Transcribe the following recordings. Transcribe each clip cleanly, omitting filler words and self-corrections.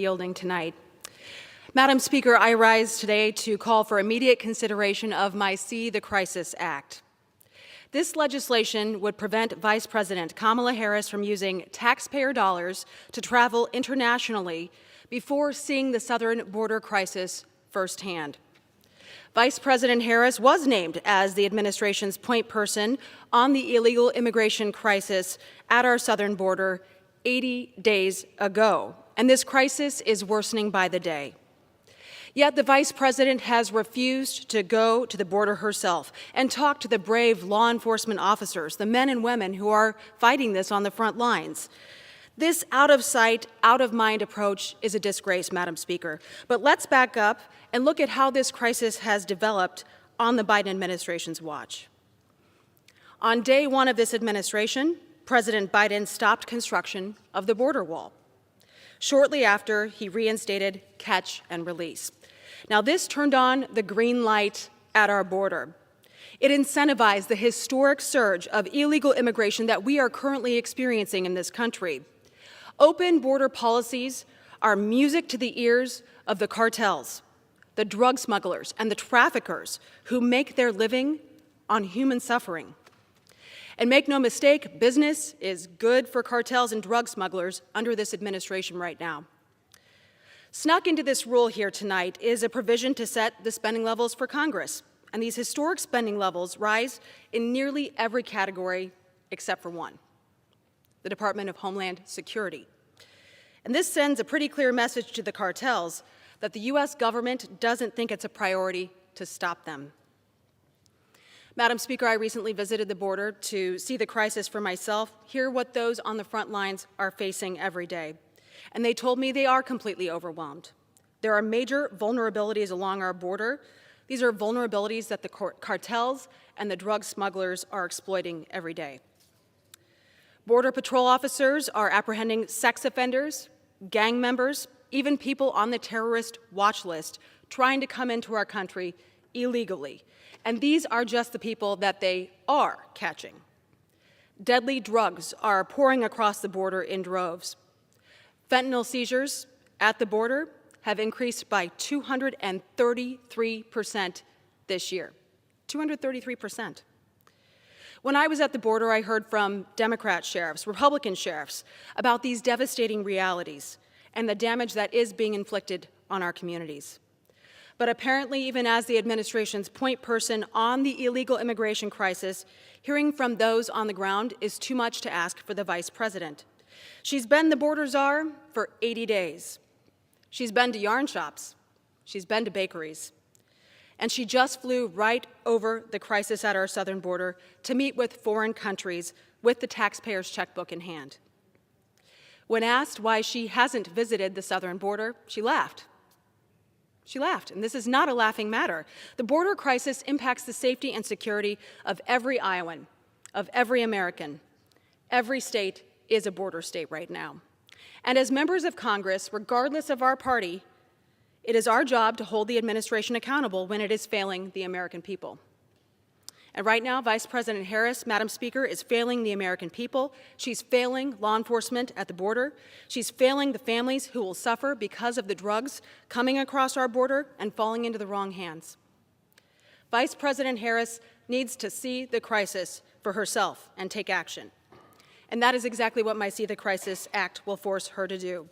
Yielding tonight. Madam Speaker, I rise today to call for immediate consideration of my See the Crisis Act. This legislation would prevent Vice President Kamala Harris from using taxpayer dollars to travel internationally before seeing the southern border crisis firsthand. Vice President Harris was named as the administration's point person on the illegal immigration crisis at our southern border 80 days ago, and this crisis is worsening by the day. Yet the Vice President has refused to go to the border herself and talk to the brave law enforcement officers, the men and women who are fighting this on the front lines. This out-of-sight, out-of-mind approach is a disgrace, Madam Speaker. But let's back up and look at how this crisis has developed on the Biden administration's watch. On day one of this administration, President Biden stopped construction of the border wall. Shortly after, he reinstated catch and release. Now, this turned on the green light at our border. It incentivized the historic surge of illegal immigration that we are currently experiencing in this country. Open border policies are music to the ears of the cartels, the drug smugglers, and the traffickers who make their living on human suffering. And make no mistake, business is good for cartels and drug smugglers under this administration right now. Snuck into this rule here tonight is a provision to set the spending levels for Congress. And these historic spending levels rise in nearly every category except for one, the Department of Homeland Security. And this sends a pretty clear message to the cartels that the U.S. government doesn't think it's a priority to stop them. Madam Speaker, I recently visited the border to see the crisis for myself, hear what those on the front lines are facing every day. And they told me they are completely overwhelmed. There are major vulnerabilities along our border. These are vulnerabilities that the cartels and the drug smugglers are exploiting every day. Border Patrol officers are apprehending sex offenders, gang members, even people on the terrorist watch list trying to come into our country illegally. And these are just the people that they are catching. Deadly drugs are pouring across the border in droves. Fentanyl seizures at the border have increased by 233% this year. 233%. When I was at the border, I heard from Democrat sheriffs, Republican sheriffs, about these devastating realities and the damage that is being inflicted on our communities. But apparently, even as the administration's point person on the illegal immigration crisis, hearing from those on the ground is too much to ask for the Vice President. She's been the border czar for 80 days. She's been to yarn shops. She's been to bakeries. And she just flew right over the crisis at our southern border to meet with foreign countries with the taxpayer's checkbook in hand. When asked why she hasn't visited the southern border, she laughed. She laughed, and this is not a laughing matter. The border crisis impacts the safety and security of every Iowan, of every American. Every state is a border state right now. And as members of Congress, regardless of our party, it is our job to hold the administration accountable when it is failing the American people. And right now, Vice President Harris, Madam Speaker, is failing the American people. She's failing law enforcement at the border. She's failing the families who will suffer because of the drugs coming across our border and falling into the wrong hands. Vice President Harris needs to see the crisis for herself and take action. And that is exactly what my See the Crisis Act will force her to do.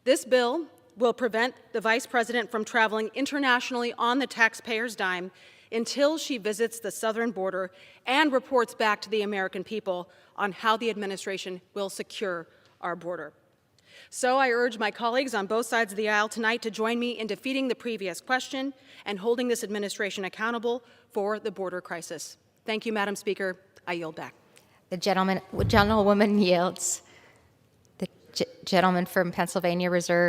This bill will prevent the Vice President from traveling internationally on the taxpayer's dime until she visits the southern border and reports back to the American people on how the administration will secure our border. So I urge my colleagues on both sides of the aisle tonight to join me in defeating the previous question and holding this administration accountable for the border crisis. Thank you, Madam Speaker. I yield back. The gentlewoman yields. The gentleman from Pennsylvania reserves.